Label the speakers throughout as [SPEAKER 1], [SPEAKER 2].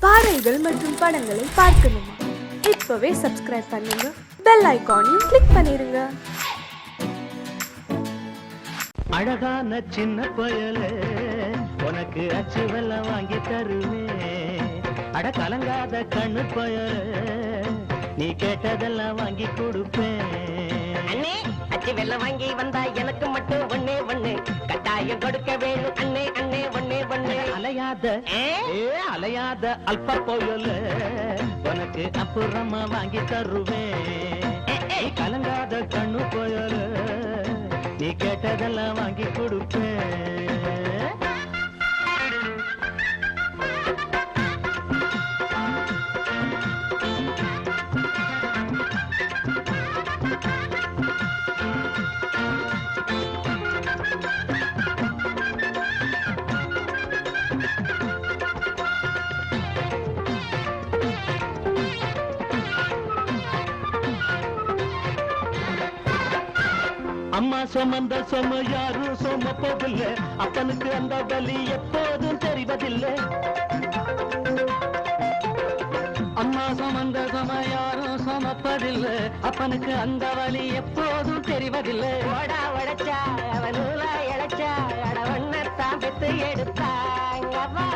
[SPEAKER 1] பாடல்கள் மற்றும் படங்களை பார்க்கணுமா? இப்பவே சப்ஸ்கிரைப் பண்ணுங்க, பெல் ஐகானையும் கிளிக் பண்ணிருங்க.
[SPEAKER 2] அழகான சின்ன பயலே உனக்கு அச்சு வெல்லம் வாங்கி தருவேன். அட கலங்காத கண்ணு பயலே நீ கேட்டதெல்லாம் வாங்கி கொடுப்பேன்.
[SPEAKER 3] அண்ணே அச்சு வெல்லம் வாங்கி வந்தா எனக்கு மட்டும் ஒண்ணே ஒண்ணு கட்டாயம் கொடுக்க வேணும். அண்ணே அண்ணே ஒண்ணே ஒண்ணு.
[SPEAKER 2] அலையாத அல்ப பயலே உனக்கு அப்புறமா வாங்கி தருவேன். கலங்காத கண்ணு பயலே நீ கேட்டதெல்லாம் வாங்கி கொடுப்பேன். அம்மா சுமந்த சும யாரும் சுமப்பதில்லை, அப்பனுக்கு அந்த வலி எப்போதும் தெரிவதில்லை. அம்மா சுமந்த சும யாரும் சுமப்பதில்லை, அப்பனுக்கு அந்த வலி எப்போதும் தெரிவதில்லை.
[SPEAKER 3] ஓடா உடைச்சா அவன் நூலா இழைச்சா அட ஒன்னத்தான் பெத்து எடுத்தாங்கவா.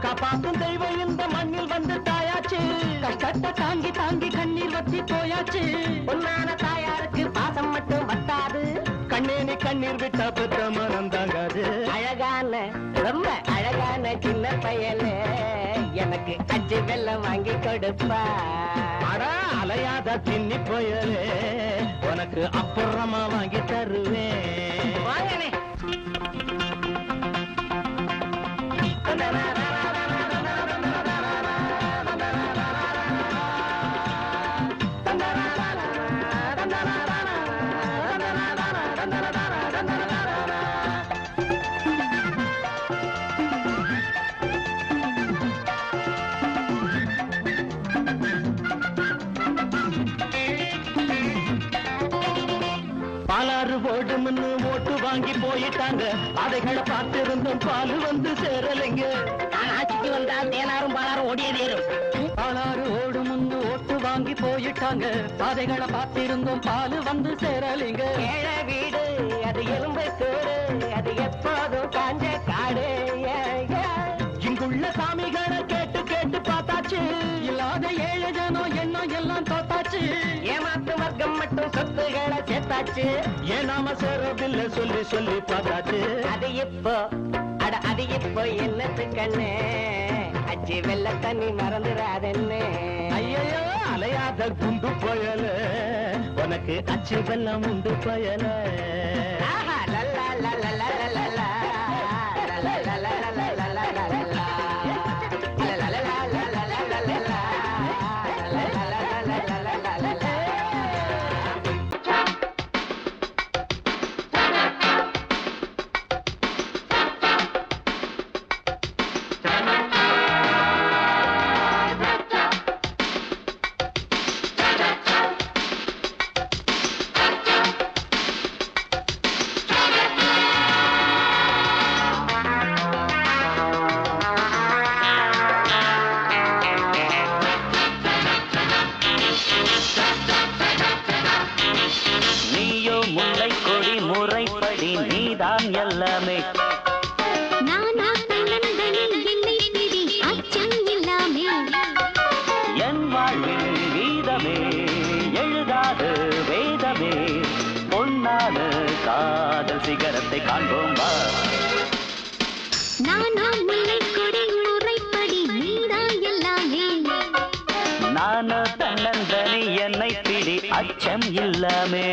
[SPEAKER 2] காப்பாத்தும் தெய்வம் இந்த மண்ணில் வந்து தாயாச்சு, கஷ்டத்தை தாங்கி தாங்கி கண்ணீர் வத்தி போயாச்சு.
[SPEAKER 3] பொன்னான தாயாருக்கு பாசம் மட்டும் வத்தாது,
[SPEAKER 2] கண்ணேனி கண்ணீர் விட்டா பெற்ற மனம் தாங்காது.
[SPEAKER 3] அழகான ரொம்ப அழகான சின்ன பயலே எனக்கு அச்சு வெல்லம் வாங்கி கொடுப்பா.
[SPEAKER 2] அடா அலையாத தின்னி போயலே உனக்கு அப்புறமா வாங்கி தருவேன்.
[SPEAKER 3] வாங்கனே
[SPEAKER 2] பாலாறு ஓடும்னு ஓட்டு வாங்கி போயிட்டாங்க, அதைகளை பார்த்திருந்தும் பால் வந்து சேரலைங்க.
[SPEAKER 3] ஆட்சிக்கு வந்தா தேனாரும் பாலாரும் ஓடியதேரும்.
[SPEAKER 2] பாலாறு ஓடும்னு ஓட்டு வாங்கி போயிட்டாங்க, பாதைகளை பார்த்திருந்தும் பால் வந்து சேரலைங்க.
[SPEAKER 3] ஏழை வீடு அது எலும்பை கூடு, அது எப்போதும் காஞ்ச காடு.
[SPEAKER 2] இங்குள்ள சாமிகளை கேட்டு கேட்டு பார்த்தாச்சு, இல்லாத ஏழு ஜனம் எண்ணம் எல்லாம் தோத்தாச்சு.
[SPEAKER 3] ஏமாத்து வர்க்கம் மட்டும் சொத்துகளை சேர்த்தாச்சு.
[SPEAKER 2] ஏன் நாம சேரவில்லை சொல்லி சொல்லி பார்த்தாச்சு.
[SPEAKER 3] அது இப்போ அட அது இப்போ என்னத்து கண்ணு அச்சு வெள்ள தண்ணி மறந்துடாதென்னு.
[SPEAKER 2] ஐயோ அலையாத குண்டு பயல உனக்கு அச்சு வெல்லம் உண்டு பயல.
[SPEAKER 3] ஆஹா லல்லா லல்லா லல்லா லல்லா லல்லா லல்லா லல்லா லல்லா
[SPEAKER 2] எல்லாமே என் வாழ்வில் வீதமே எழுதாது வேதமே பொன்னான காதல் சிகரத்தை காண்போம் வா. நானோ தன்னந்தனி என்னை பிடி அச்சம் இல்லாமே.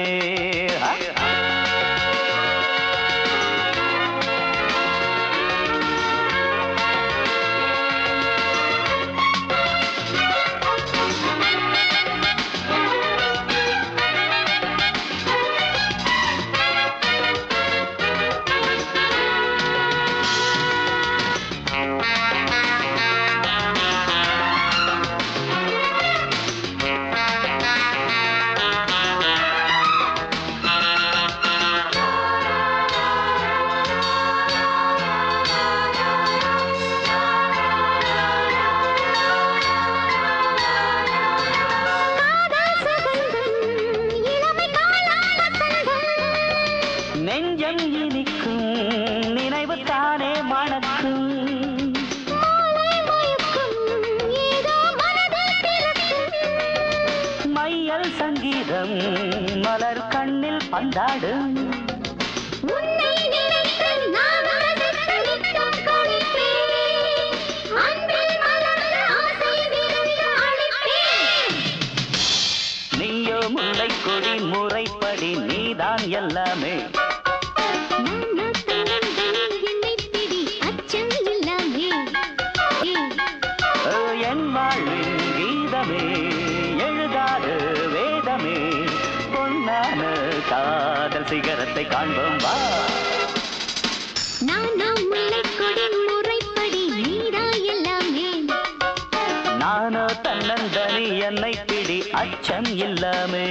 [SPEAKER 2] தேடும் மலர் கண்ணில் பந்தாடும்
[SPEAKER 4] உன்னை நினைத்து நான் ரசித்து நித்தம் கழிப்பேன். அன்பில் மலர்ந்த ஆசை விருந்து அளிப்பேன்.
[SPEAKER 2] நீயோ முல்லை கொடி முறைப்படி நீதான் எல்லாமே என் வாழ்வின் கீதமே எழுதாது வேதமே பொன்னான காதல் சிகரத்தை காண்போம் வா நானோ தன்னந்தனி என்னை பிடி அச்சம் இல்லாமே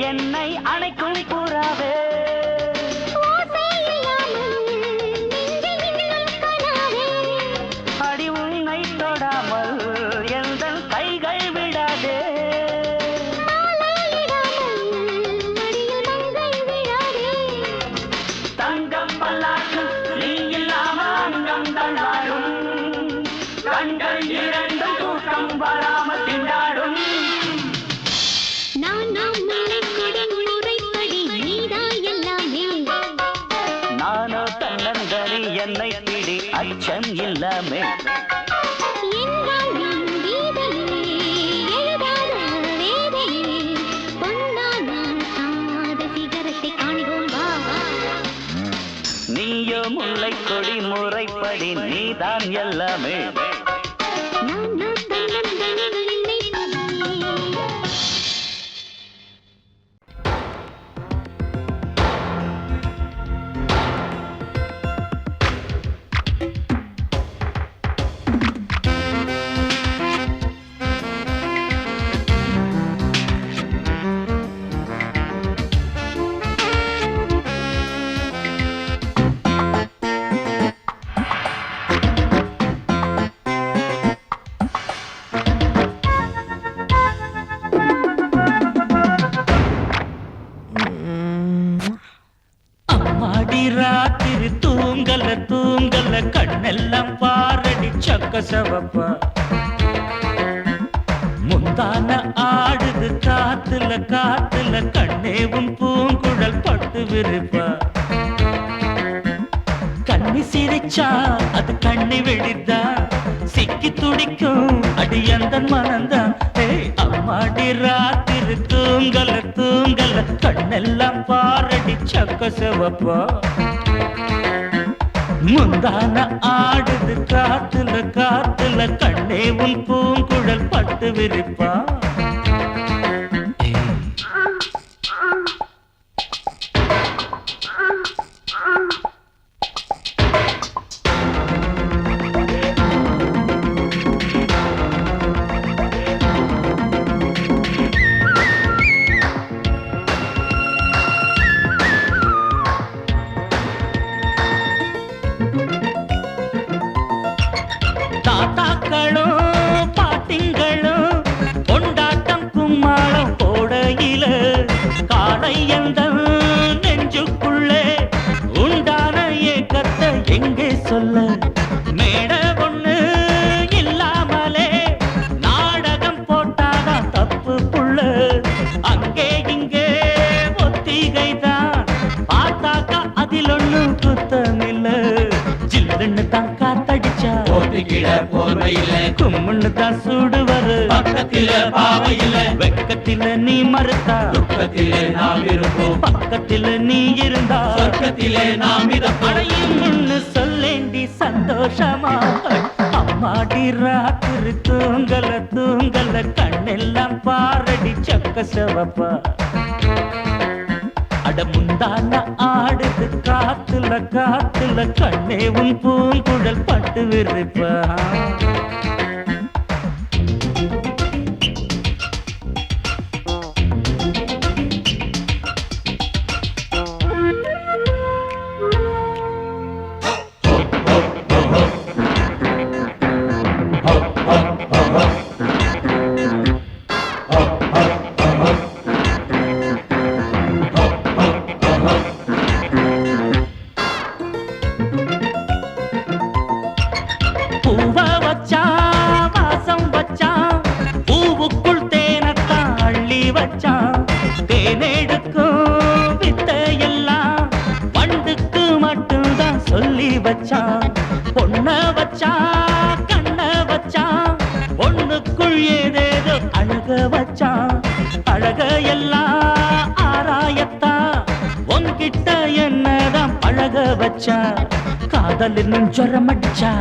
[SPEAKER 2] என்னை அணைக்கும் புறாவே அடி உன்னை தொடாமல் எந்த கைகள் விடாதே தங்கம் பல்லாக்கு நீ இல்லாம அங்கம் தள்ளாடும் கண்கள் இரண்டும் தூக்கம் வராமல் திண்டாடும் நானோ தன்னந்தனி என்னை பிடி அச்சம் இல்லாமே நீயோ முல்லை கொடி முறைப்படி நீதான் எல்லாமே ராத்திரி தூங்கல தூங்கல கண்ணெல்லாம் பாரடி சக்க சவப்பா முந்தான ஆடுது காத்துல காத்துல கண்ணேவும் பூங்குழல் பட்டு விருப்பா கண்ணி சிரிச்சா அது கண்ணி வெடிதா சிக்கி துடிக்கும் அடி அந்த மனந்தான் அம்மாடி ராத்திரி தூங்கல தூங்கல கண்ணெல்லாம் பாரடி சக்க சிவப்பா முந்தான ஆடுது காத்துல காத்துல கண்ணே உன் பூங்குழல் பட்டு விரிப்பா தாத்தாக்களும் பாட்டிங்களும் கொண்டாட்டம் கும்மாளம் போடையில காலை எந்த நெஞ்சுக்குள்ளே உண்டான ஏக்கத்தை எங்கே சொல்ல மேட ஒண்ணு இல்லாமலே நாடகம் போட்டாதான் தப்பு புள்ள அங்கே இங்கே ஒத்திகைதான் பார்த்தாக்கா அதில் ஒண்ணு குத்தமில்ல ஜில்லுன்னு தான் காத்தடிச்சா கும்முன்னு தான் சூடுவரு பக்கத்தில பாவையில வெக்கத்தில நீ மறுத்தா துக்கத்திலே நாம் இருப்போம் பக்கத்தில நீ இருந்தா சொர்க்கத்திலே நாம் அடையும்னு சொல்லேண்டி சந்தோஷமா அம்மாடி ராத்திரி தூங்கல தூங்கல கண்ணெல்லாம் பாரடி சக்க சிவப்பா அட முந்தான ஆடுது காத்துல காத்துல கண்ணே உன் பூங்குழல் பட்டு விரிப்பா பொண்ண வச்சா கண்ண வச்சா பொண்ணுக்குள் ஏதேதோ அழக வச்சா அழக எல்லாம் ஆராயத்தா உன்கிட்ட என்னதான் பழக வச்சா காதல் என்னும் ஜரம் அடிச்சா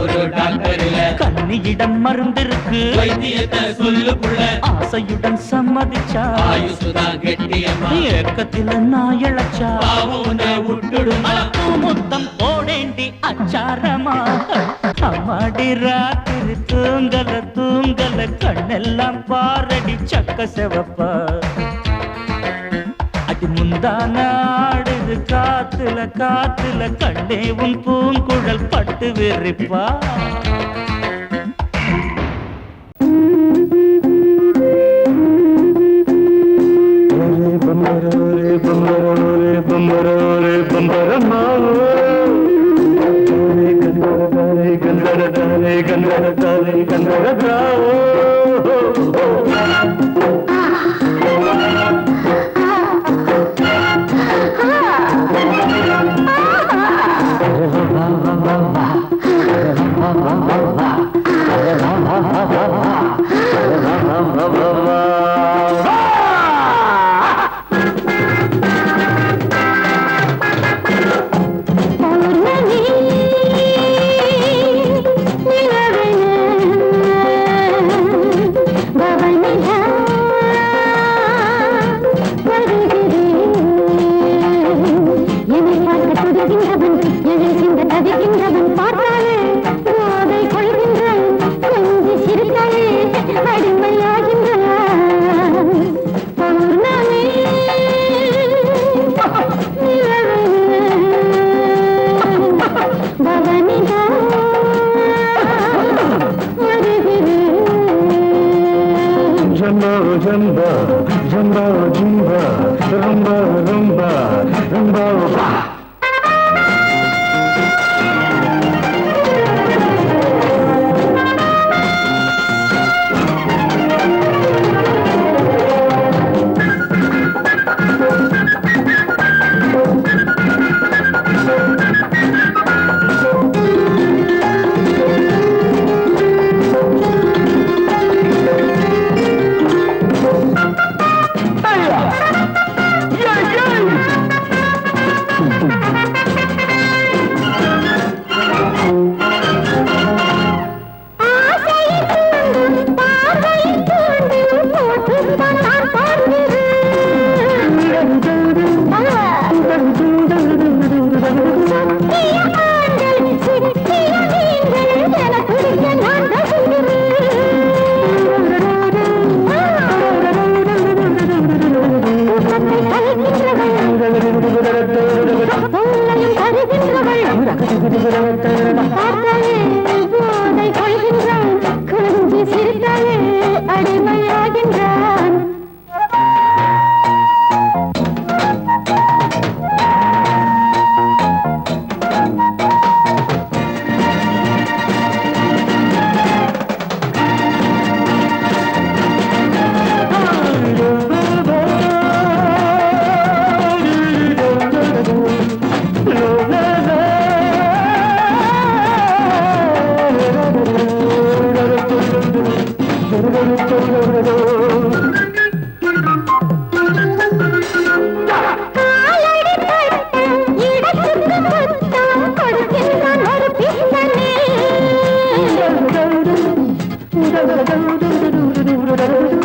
[SPEAKER 5] ஒரு டாக்டர் இல்ல
[SPEAKER 2] கண்ணியிடம் மருந்திருக்கு
[SPEAKER 5] வைத்தியத்தை சொல்லு புள்ள
[SPEAKER 2] ஆசையுடன் சம்மதிச்சா
[SPEAKER 5] ஆயுசுதான் கெட்டியம்மா
[SPEAKER 2] ஏக்கத்தில நான் இழைச்சா
[SPEAKER 5] பாவுன விட்டுடுமா
[SPEAKER 2] முத்தம் போடேண்டி அச்சாரமா அம்மாடி ராத்திரி தூங்கல தூங்கல கண்ணெல்லாம் பாரடி சக்க செவப்பா அடி முந்தான ஆடுது காத்துல காத்துல கண்ணே உன் பூங்குழல் பட்டு விரிப்பா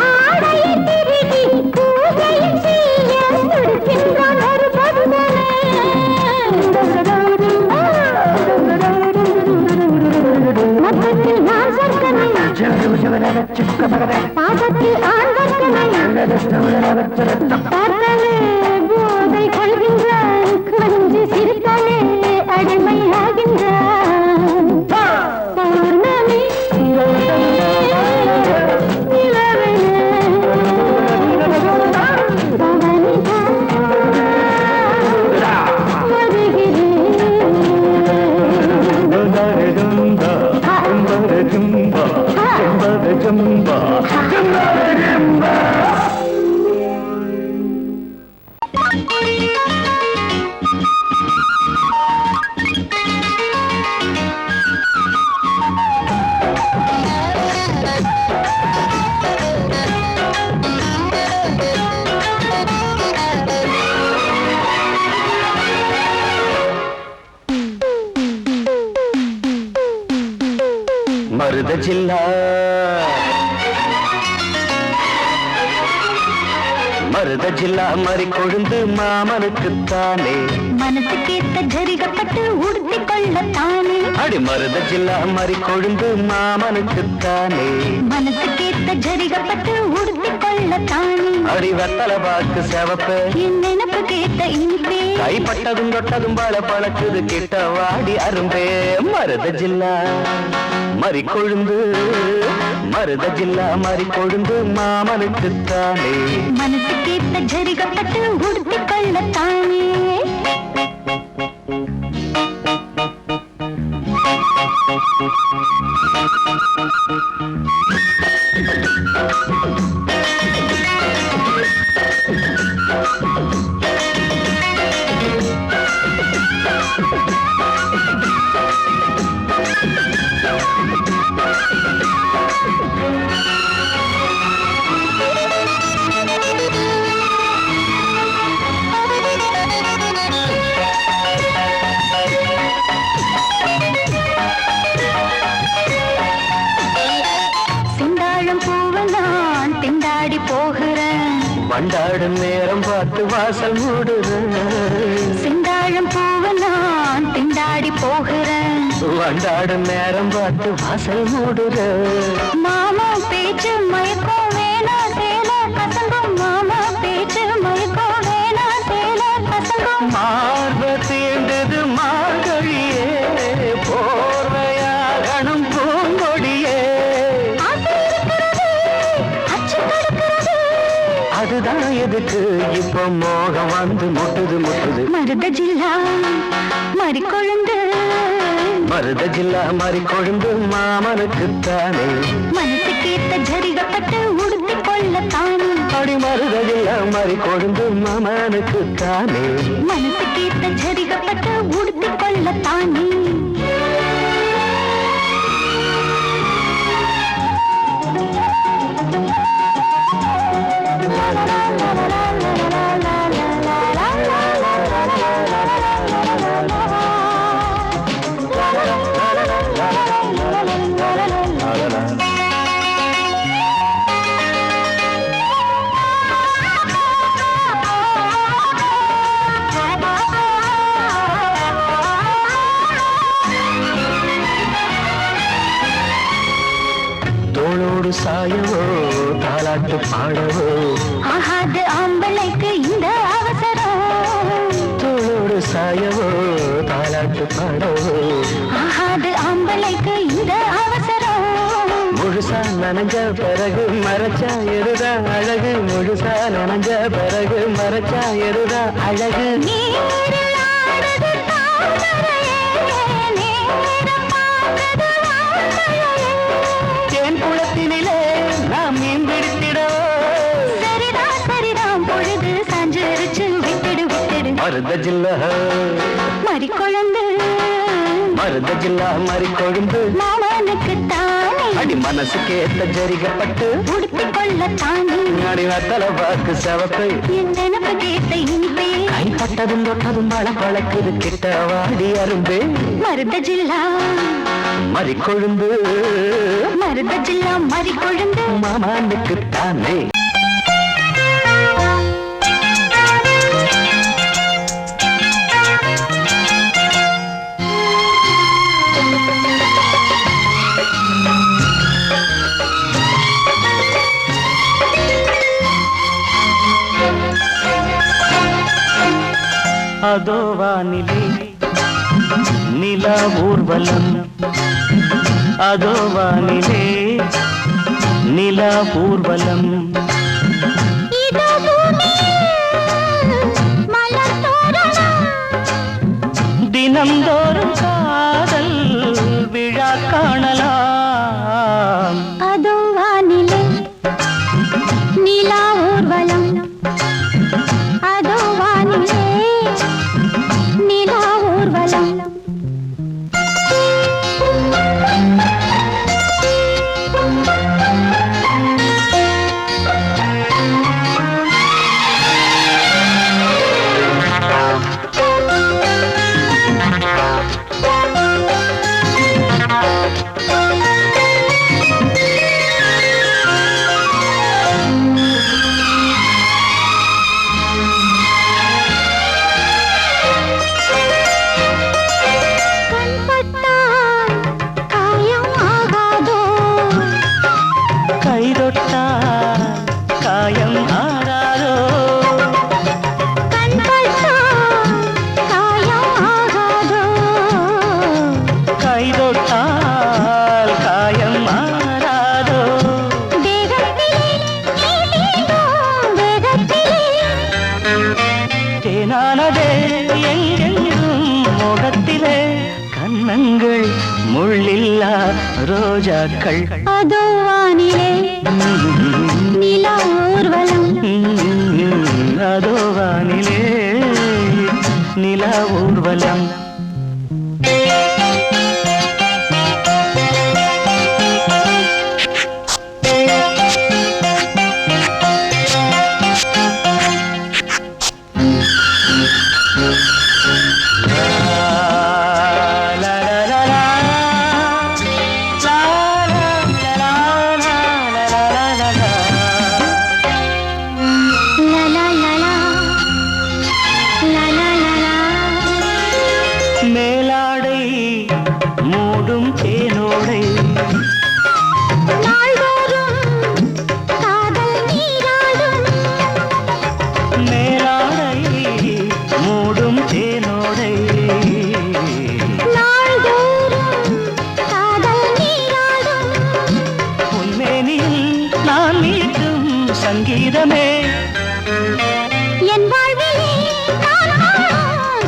[SPEAKER 4] ஆடையை திருடி பூஜையில் செய்ய துடிக்கின்றான் பாதத்து ஆண்வர்க்கமே பார்த்தாலே போதை கொள்கின்றான் கொஞ்சி சிரித்தாலே அடிமையாகின்றான் பௌர்ணமி
[SPEAKER 2] மருத ஜில்லா மருத ஜில்லா மறி கொழுந்து மாமனுக்குத்தானே
[SPEAKER 4] மனசு கேட்ட ஜரிகப்பட்டு உடுத்தி கொள்ளத்தானே
[SPEAKER 2] அடி மருத ஜில்லா மறி கொழுந்து மாமனுக்குத்தானே
[SPEAKER 4] மனசு கேட்ட ஜரிகப்பட்டு உடுத்தி கொள்ளத்தானே
[SPEAKER 2] அடி வெத்தல பாக்கு செவப்பு
[SPEAKER 4] என் நினப்பு கேட்ட இனிப்பே
[SPEAKER 2] கைப்பட்டதும் தொட்டதும் பல பழக்குது கிட்ட வாடி அரும்பே மருத ஜில்லா மறி கொழுந்து மருத ஜில்லா மறி கொழுந்து மாமனுக்குத்தானே
[SPEAKER 4] மனசு கேட்ட ஜரிகப்பட்டு உடுத்தி கொள்ளத்தானே
[SPEAKER 2] வண்டாடும் நேரம் பார்த்து வாசல் மூடுறேன்
[SPEAKER 4] செந்தாழம் பூவ நான் திண்டாடி போகிறேன்
[SPEAKER 2] வண்டாடும் நேரம் பார்த்து வாசல் மூடுறேன்
[SPEAKER 4] மாமா பேச்சு மயக்கம் வேணா சேல கசங்கும் மாமா பேச்சு மயக்கம் வேணா சேல கசங்கும்
[SPEAKER 2] மார்ப தீண்டது மார்கழியே போர்வையாகணும் பூங்கொடியே அதுதான் எதுக்கு இப்ப மோகம் வந்து முட்டுது முட்டுது
[SPEAKER 4] மருத ஜில்லா மறி கொழுந்து
[SPEAKER 2] மருத ஜில்லா மறி கொழுந்து மாமனுக்குத்தானே
[SPEAKER 4] மனசு கேட்ட ஜரிகப்பட்டு உடுத்தி கொள்ளத்தானே
[SPEAKER 2] அடி மருத ஜில்லா மறி கொழுந்து மாமனுக்குத்தானே
[SPEAKER 4] மனசு கேட்ட ஜரிகப்பட்டு உடுத்தி கொள்ளத்தானே
[SPEAKER 2] தோளோடு சாயவோ தாலாட்டு பாடவோ
[SPEAKER 4] ஆகாது ஆம்பளைக்கு இந்த அவசரம்
[SPEAKER 2] தோளோடு சாயவோ தாலாட்டு பாடவோ
[SPEAKER 4] ஆகாது ஆம்பளைக்கு இந்த அவசரம்
[SPEAKER 2] முழுசா நனைஞ்ச பிறகு மறைச்சா எருதா அழகு முழுசா நனைஞ்ச பிறகு மறைச்சா எருதா அழகு
[SPEAKER 4] நீரில் ஆடுது தாமரையே, நேரம் பார்த்தது வார்த்தையே.
[SPEAKER 2] தேன் குளத்தினிலே நாம் மீன் பிடித்திடவோ
[SPEAKER 4] சரிதான் சரிதான் பொழுது சாஞ்சிருச்சு விட்டுடு விட்டுடு
[SPEAKER 2] மருத ஜில்லா
[SPEAKER 4] மறி கொழுந்து
[SPEAKER 2] மருத ஜில்லா மறி கொழுந்து
[SPEAKER 4] மாமனுக்கு தானே
[SPEAKER 2] அடி மனசுக்கு ஏத்த ஜரிகப்பட்டு
[SPEAKER 4] உடுத்தி கொள்ளத்தானே
[SPEAKER 2] அடி வத்தல பாக்கு செவப்பை
[SPEAKER 4] என் நினப்பு கேட்ட இனிப்பே
[SPEAKER 2] கைப்பட்டதும் தொட்டதும் பழ பழக்குது கிட்ட வாடி அரும்பே
[SPEAKER 4] மருத ஜில்லா
[SPEAKER 2] மறி கொழுந்து
[SPEAKER 4] மருத ஜில்லா மறி கொழுந்து
[SPEAKER 2] மாமனுக்குத்தானே அதோ வானிலே நிலா ஊர்வலம், அதோ வானிலே நிலா ஊர்வலம்.
[SPEAKER 4] இதோ பூமியில் மலர் தோரணம்,
[SPEAKER 2] தினம்தோறும் காதல் விழா காணலாம்.
[SPEAKER 4] அதோ வானிலே நிலா ஊர்வலம், அதோ வானிலே நிலா ஊர்வலம். கண்பட்டால் காயம் ஆகாதோ,
[SPEAKER 2] கைதொட்டால் காயம் ஆறாதோ,
[SPEAKER 4] கண்பட்டால் காயம் ஆகாதோ,
[SPEAKER 2] கைதொட்டால் காயம் ஆறாதோ.
[SPEAKER 4] தேகத்திலே நீ தீண்டும் வேகத்திலே,
[SPEAKER 2] தேனானதே எங்கெங்கும் முகத்திலே, கன்னங்கள் முள்ளில்லா ரோஜாக்கள்.
[SPEAKER 4] அதோ வானிலே நிலா ஊர்வலம்,
[SPEAKER 2] அதோ வானிலே நிலா ஊர்வலம்.
[SPEAKER 4] லா லா லா லா, லா லா லா லா.
[SPEAKER 2] மேலாடை மூடும் தேனோடை,
[SPEAKER 4] நாள்தோறும் காதல் நீராடும்,
[SPEAKER 2] மேலாடை மூடும் தேனோடை,
[SPEAKER 4] நாள்தோறும் காதல் நீராடும்.
[SPEAKER 2] உன்மேனில் நான் மீட்டும் சங்கீதமே,
[SPEAKER 4] என் வாழ்விலே நான் காணும்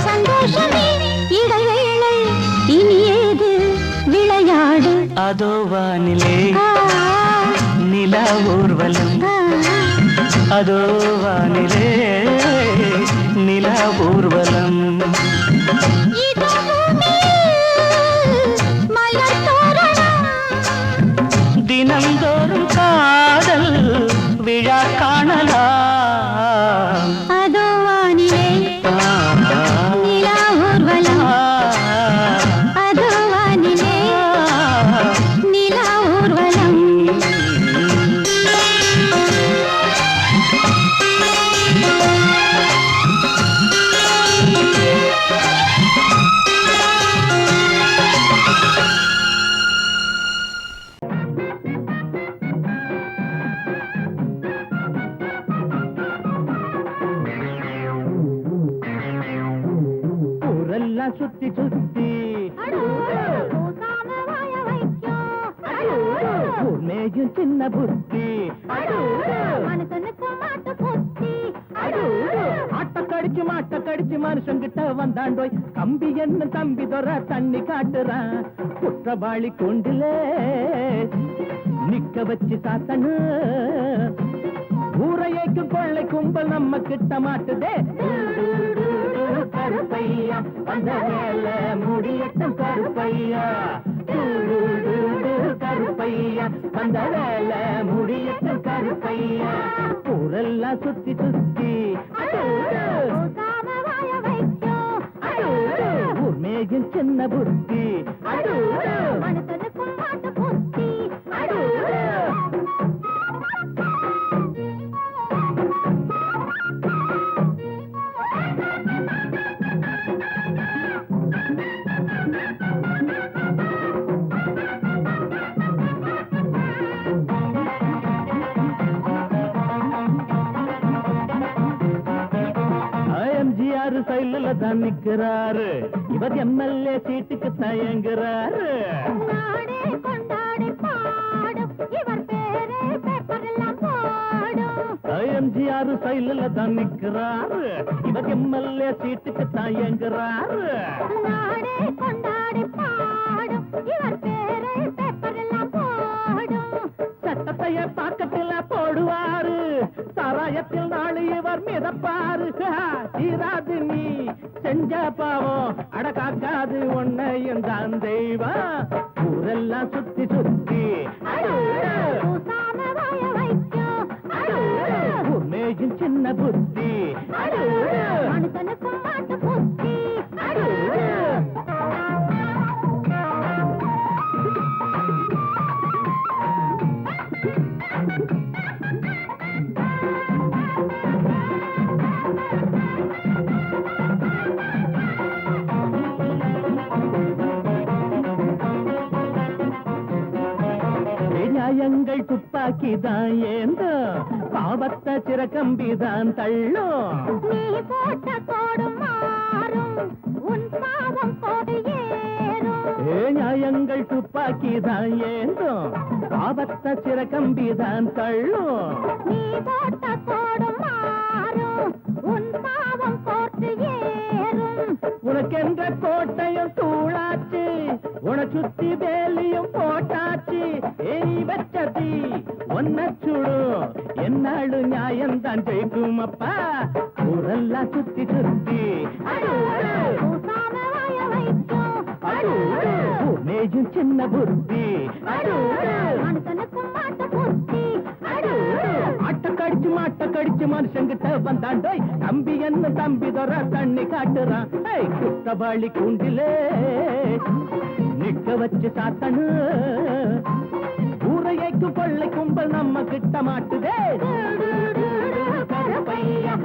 [SPEAKER 4] சந்தோஷமே, இடைவேளை இனி ஏது விளையாடு.
[SPEAKER 2] அதோ வானிலே
[SPEAKER 4] ஆ,
[SPEAKER 2] நிலா ஊர்வலம்,
[SPEAKER 4] ஆ,
[SPEAKER 2] அதோ வானிலே நிலா ஊர்வலம்.
[SPEAKER 4] இதோ பூமியில் மலர் தோரணம்,
[SPEAKER 2] தினம்தோறும் காதல் விழா காணலாம்.
[SPEAKER 4] அதோ வானிலே நிலா ஊர்வலம், அதோ வானிலே நிலா ஊர்வலம்.
[SPEAKER 2] ஊரெல்லாம் சுத்தி சுத்தி
[SPEAKER 4] பூசாம வாய வைக்கும்,
[SPEAKER 2] ஊர்மேயும் சின்ன புத்தி,
[SPEAKER 4] மனுஷனுக்கு மாட்டு புத்தி,
[SPEAKER 2] மாட்ட கடிச்சு மனுஷங்கிட்ட வந்தாண்டோய், கம்பி என்ன தம்பி தொற தண்ணி காட்டுறான். குற்றவாளி கொண்டில நிக்க வச்சு சாத்தனு, ஊரையைக்கு கொள்ளை கும்பல் நம்ம கிட்ட மாட்டுதே. கருப்பையா வந்த வேல முடியட்டும் கருப்பையா, கருப்பையா வந்த வேல முடியட்டும் கருப்பையா. ஊரெல்லாம் சுத்தி சுத்தி
[SPEAKER 4] பூசாம வாய வைக்கும்,
[SPEAKER 2] ஊர்மேயும் சின்ன புத்தி,
[SPEAKER 4] மனுஷனுக்கு மாட்டு புத்தி.
[SPEAKER 2] எம்ஜிஆர் சைடுல சைடுல தான் நிக்கிறாரு, இவர் எம்எல்ஏ சீட்டுக்கு தயங்குறாரு.
[SPEAKER 4] நாடே கொண்டாடி பாடும் இவர் பேரே பேப்பரெல்லாம் போடும்.
[SPEAKER 2] எம்ஜிஆர் சைடுல தான் நிக்கிறாரு, இவர் எம்எல்ஏ சீட்டுக்கு தயங்குறாரு.
[SPEAKER 4] நாடே கொண்டாடி பாடும் இவர் பேரே பேப்பரெல்லாம் போடும்.
[SPEAKER 2] சட்டத்தைய பாக்கத்துல போடுவாரு, சாராயத்தில் நாளை இவர் மிதப்பாரு. தீராது நீ செஞ்ச பாவம், அடக்காக்காது உன்னையும் தான் தெய்வம். ஊரெல்லாம் சுத்தி சுத்தி
[SPEAKER 4] பூசாம வாய வைக்கும்
[SPEAKER 2] உண்மையும் சின்ன புத்தி
[SPEAKER 4] மனுஷனுக்கும் மாட்டு புத்தி.
[SPEAKER 2] நியாயங்கள் துப்பாக்கிதான் ஏந்தோ, பாவத்தை சிறக்கம்பிதான் தள்ளும்.
[SPEAKER 4] நீ போட்ட கோடு மாறும் உன் பாவம் கோடு ஏறும்.
[SPEAKER 2] நியாயங்கள் துப்பாக்கிதான் ஏந்தோ, பாவத்தை சிறக்கம்பிதான் தள்ளும்.
[SPEAKER 4] நீ போட்ட கோடு மாறும் உன் பாவம் கோட்டு ஏறும்.
[SPEAKER 2] உனக்கென்ற கோட்டையும் தூளாச்சு, உன சுத்தி வேலியும் போட்டாச்சு. நீ வச்சதி ஒன்ன சுடும், என்னாடு நியாயம்தான் ஜெயிக்கும் அப்பா. ஊரெல்லாம் சுத்தி சுத்தி
[SPEAKER 4] பூசாம வாய வைக்கும்
[SPEAKER 2] மேயும் சின்ன புத்தி.
[SPEAKER 4] மனுஷனுக்கும் மாட்டு புத்தி.
[SPEAKER 2] மாட்ட கடிச்சு மனுஷங்கிட்ட வந்தாண்டோய், தம்பி என்ன தம்பி தர தண்ணி காட்டுறான். குற்றவாளி கூண்டிலே நிக்க வச்சு சாத்தனு, ஊரையைக்கு கொள்ளை கும்பல் நம்ம கிட்ட மாட்டுதே. கருப்பையா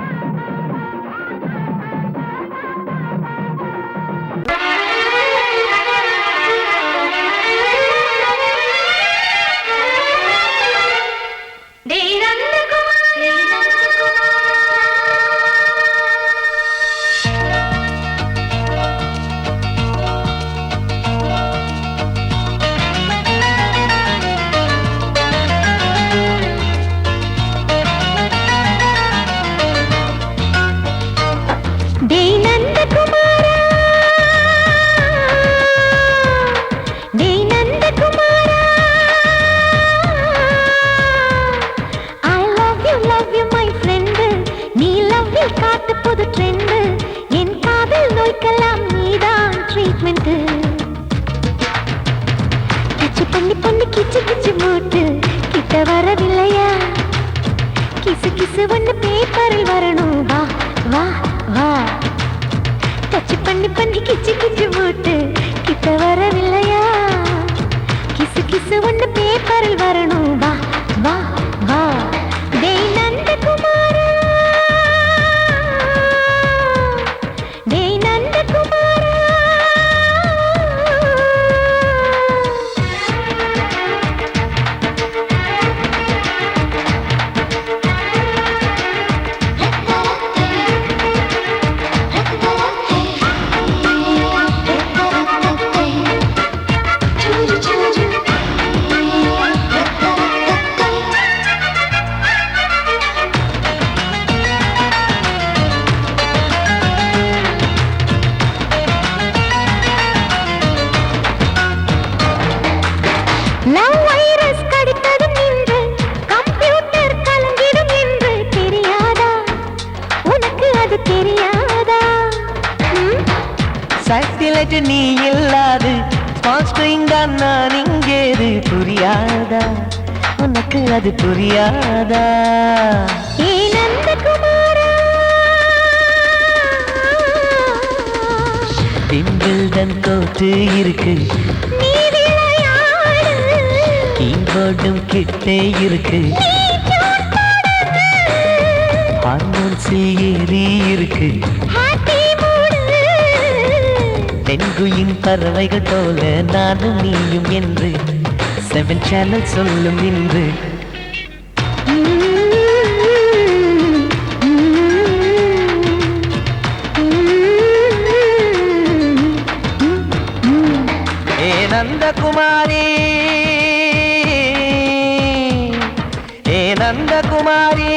[SPEAKER 2] நீ இல்லாது நான் இங்கேது புரியாதா, உனக்கு அது புரியாதா? டிம்பிள்டன் கோட்டு இருக்கு, கீபோர்டும் கிட்டே இருக்கு, ஹார்மோன்ஸில் ஏறி இருக்கு, தென்குயின் பறவைகள் போல நானும் நீயும் என்று 7 சேனல் சொல்லும் இன்று.
[SPEAKER 6] நந்தகுமாரி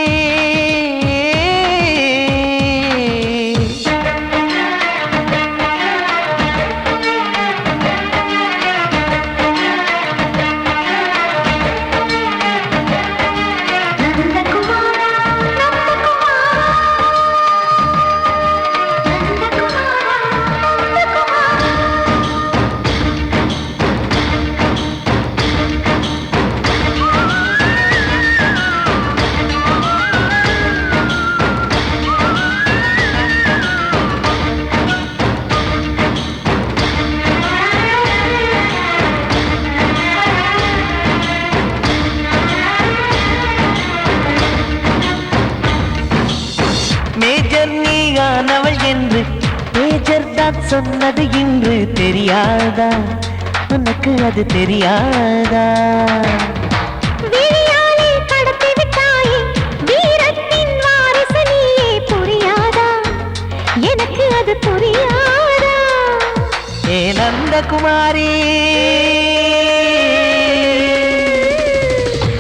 [SPEAKER 6] மேஜர் நீயானவள் என்று மேஜர் தான் சொன்னது இன்று தெரியாதா உனக்கு அது தெரியாதா
[SPEAKER 4] விழியாலே கடத்தி விட்டாயே வீரத்தின் வாரிசு நீயே புரியாதா எனக்கு அது புரியாதா
[SPEAKER 6] ஏ நந்தகுமாரி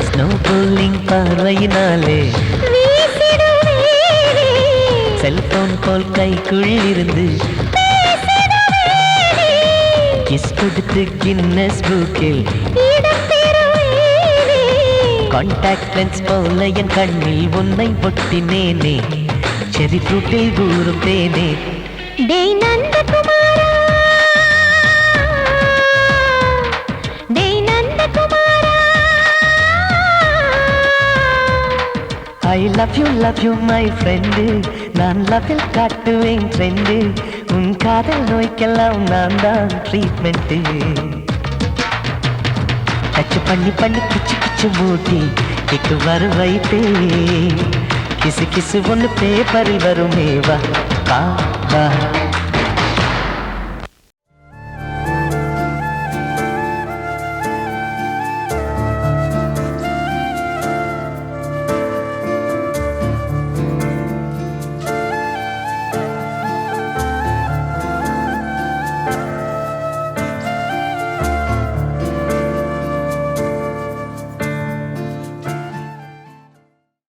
[SPEAKER 6] ஸ்னோ போலிங் பார்வையினாலே செல்போன் போல் கைக்குள் இருந்து கிஸ் கொடுத்து கின்னஸ் புக்கில் கான்டாக்ட் லென்ஸ் போல என் கண்ணில் உன்னை ஒட்டினேனே செரி ஃப்ரூட்டில் ஊறும் தேனே
[SPEAKER 4] டேய் நந்தகுமாரா டேய் நந்தகுமாரா
[SPEAKER 6] I love you my friend நான் லவ்வில் காட்டுவேன் ட்ரெண்டு உன் காதல் நோய்க்கெல்லாம் நான் தான் ட்ரீட்மெண்ட்டு டச் பண்ணி பண்ணி கிச்சு கிச்சு மூட்டி கிக்கு வரு வைத்தே கிசு கிசு ஒன்று பேப்பரில் வருமே வா வா